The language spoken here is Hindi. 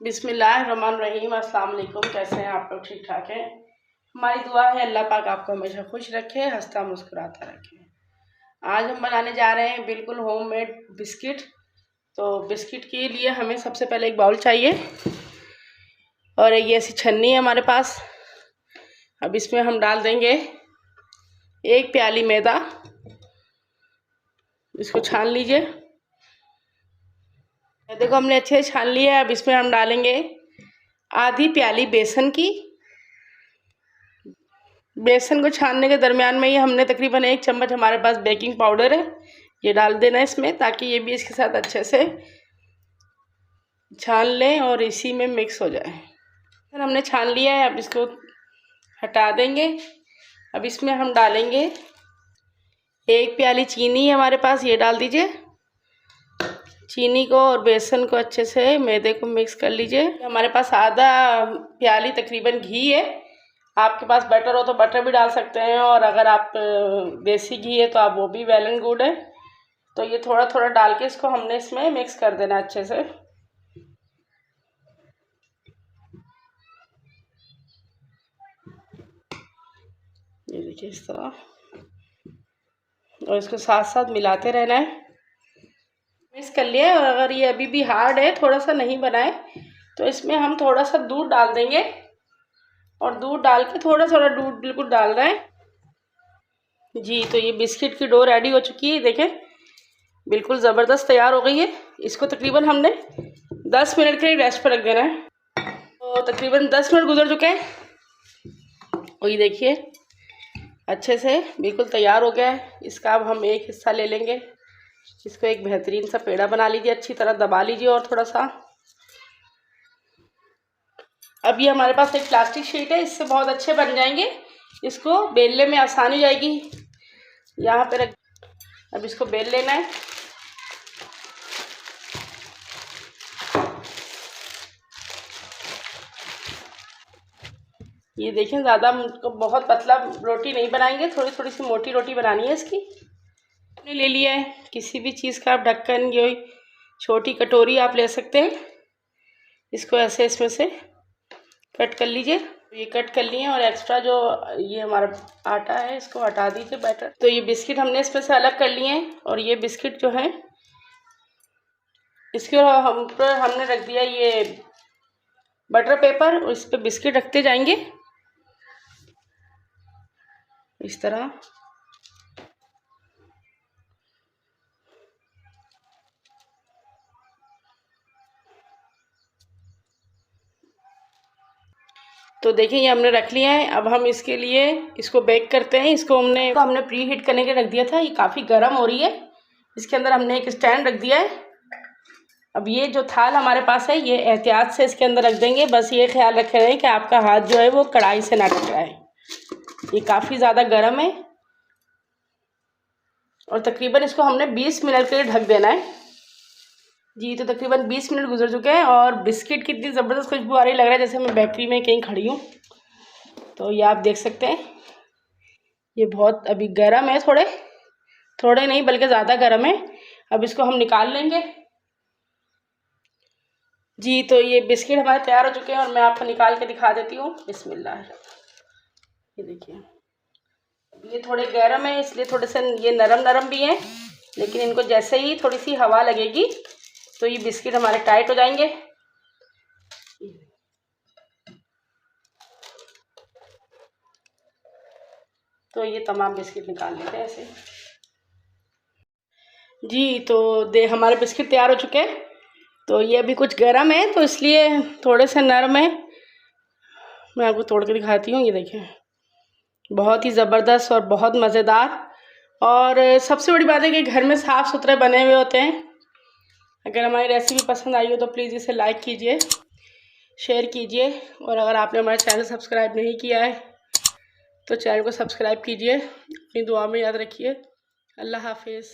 बिस्मिल्लाहिर्रहमानिर्रहीम। अस्सलाम वालेकुम। कैसे हैं आप लोग? ठीक ठाक हैं? हमारी दुआ है अल्लाह पाक आपको हमेशा खुश रखे, हंसता मुस्कुराता रखे। आज हम बनाने जा रहे हैं बिल्कुल होममेड बिस्किट। तो बिस्किट के लिए हमें सबसे पहले एक बाउल चाहिए और ये ऐसी छन्नी है हमारे पास। अब इसमें हम डाल देंगे 1 प्याली मैदा। इसको छान लीजिए। देखो हमने अच्छे से छान लिया है। अब इसमें हम डालेंगे आधी प्याली बेसन की। बेसन को छानने के दरमियान में ही हमने तकरीबन 1 चम्मच हमारे पास बेकिंग पाउडर है, ये डाल देना है इसमें, ताकि ये भी इसके साथ अच्छे से छान लें और इसी में मिक्स हो जाए। फिर हमने छान लिया है। अब इसको हटा देंगे। अब इसमें हम डालेंगे 1 प्याली चीनी है हमारे पास, ये डाल दीजिए। चीनी को और बेसन को अच्छे से मैदे को मिक्स कर लीजिए। हमारे पास आधा प्याली तकरीबन घी है। आपके पास बटर हो तो बटर भी डाल सकते हैं, और अगर आप देसी घी है तो आप वो भी वेल एंड गुड है। तो ये थोड़ा थोड़ा डाल के इसको हमने इसमें मिक्स कर देना अच्छे से। ये देखिए इस तरह, और इसको साथ साथ मिलाते रहना है। मिक्स कर लिया है। और अगर ये अभी भी हार्ड है, थोड़ा सा नहीं बनाए, तो इसमें हम थोड़ा सा दूध डाल देंगे। और दूध डाल के थोड़ा थोड़ा दूध बिल्कुल डाल रहे हैं जी। तो ये बिस्किट की डो रेडी हो चुकी है, देखें बिल्कुल ज़बरदस्त तैयार हो गई है। इसको तकरीबन हमने 10 मिनट के लिए रेस्ट पर रख देना है। तो तकरीबन 10 मिनट गुजर चुके हैं और ये देखिए अच्छे से बिल्कुल तैयार हो गया है। इसका अब हम एक हिस्सा ले लेंगे। इसको एक बेहतरीन सा पेड़ा बना लीजिए, अच्छी तरह दबा लीजिए और थोड़ा सा। अब ये हमारे पास एक प्लास्टिक शीट है, इससे बहुत अच्छे बन जाएंगे। इसको बेलने में आसानी हो जाएगी। यहाँ पे रख, अब इसको बेल लेना है। ये देखें, ज़्यादा बहुत पतला रोटी नहीं बनाएंगे, थोड़ी थोड़ी सी मोटी रोटी बनानी है इसकी। हमने ले लिया है किसी भी चीज़ का आप ढक्कन, ये छोटी कटोरी आप ले सकते हैं। इसको ऐसे इसमें से कट कर लीजिए। ये कट कर लिए और एक्स्ट्रा जो ये हमारा आटा है इसको हटा दीजिए, बैटर। तो ये बिस्किट हमने इसमें से अलग कर लिए हैं। और ये बिस्किट जो है इसके हम पर हमने रख दिया ये बटर पेपर, और इस पर बिस्किट रखते जाएंगे इस तरह। तो देखिए ये हमने रख लिया है। अब हम इसके लिए इसको बेक करते हैं। इसको हमने प्री हीट करने के रख दिया था। ये काफ़ी गर्म हो रही है। इसके अंदर हमने एक स्टैंड रख दिया है। अब ये जो थाल हमारे पास है, ये एहतियात से इसके अंदर रख देंगे। बस ये ख्याल रखे रहें कि आपका हाथ जो है वो कढ़ाई से ना टकराए। ये काफ़ी ज़्यादा गर्म है। और तकरीबन इसको हमने 20 मिनट के लिए ढक देना है जी। तो तकरीबन 20 मिनट गुजर चुके हैं और बिस्किट की इतनी ज़बरदस्त खुशबू आ रही, लग रहा है जैसे मैं बेकरी में कहीं खड़ी हूँ। तो ये आप देख सकते हैं, ये बहुत अभी गर्म है, थोड़े नहीं बल्कि ज़्यादा गर्म है। अब इसको हम निकाल लेंगे जी। तो ये बिस्किट हमारे तैयार हो चुके हैं और मैं आपको निकाल के दिखा देती हूँ। बिस्मिल्लाह, ये देखिए ये थोड़े गर्म है, इसलिए थोड़े से ये नरम भी हैं, लेकिन इनको जैसे ही थोड़ी सी हवा लगेगी तो ये बिस्किट हमारे टाइट हो जाएंगे। तो ये तमाम बिस्किट निकाल लेते हैं ऐसे जी। तो हमारे बिस्किट तैयार हो चुके हैं। तो ये अभी कुछ गर्म है तो इसलिए थोड़े से नरम है। मैं आपको तोड़ के दिखाती हूँ। ये देखें, बहुत ही ज़बरदस्त और बहुत मज़ेदार। और सबसे बड़ी बात है कि घर में साफ़ सुथरे बने हुए होते हैं। अगर हमारी रेसिपी पसंद आई हो तो प्लीज़ इसे लाइक कीजिए, शेयर कीजिए, और अगर आपने हमारा चैनल सब्सक्राइब नहीं किया है तो चैनल को सब्सक्राइब कीजिए। अपनी दुआ में याद रखिए। अल्लाह हाफिज़।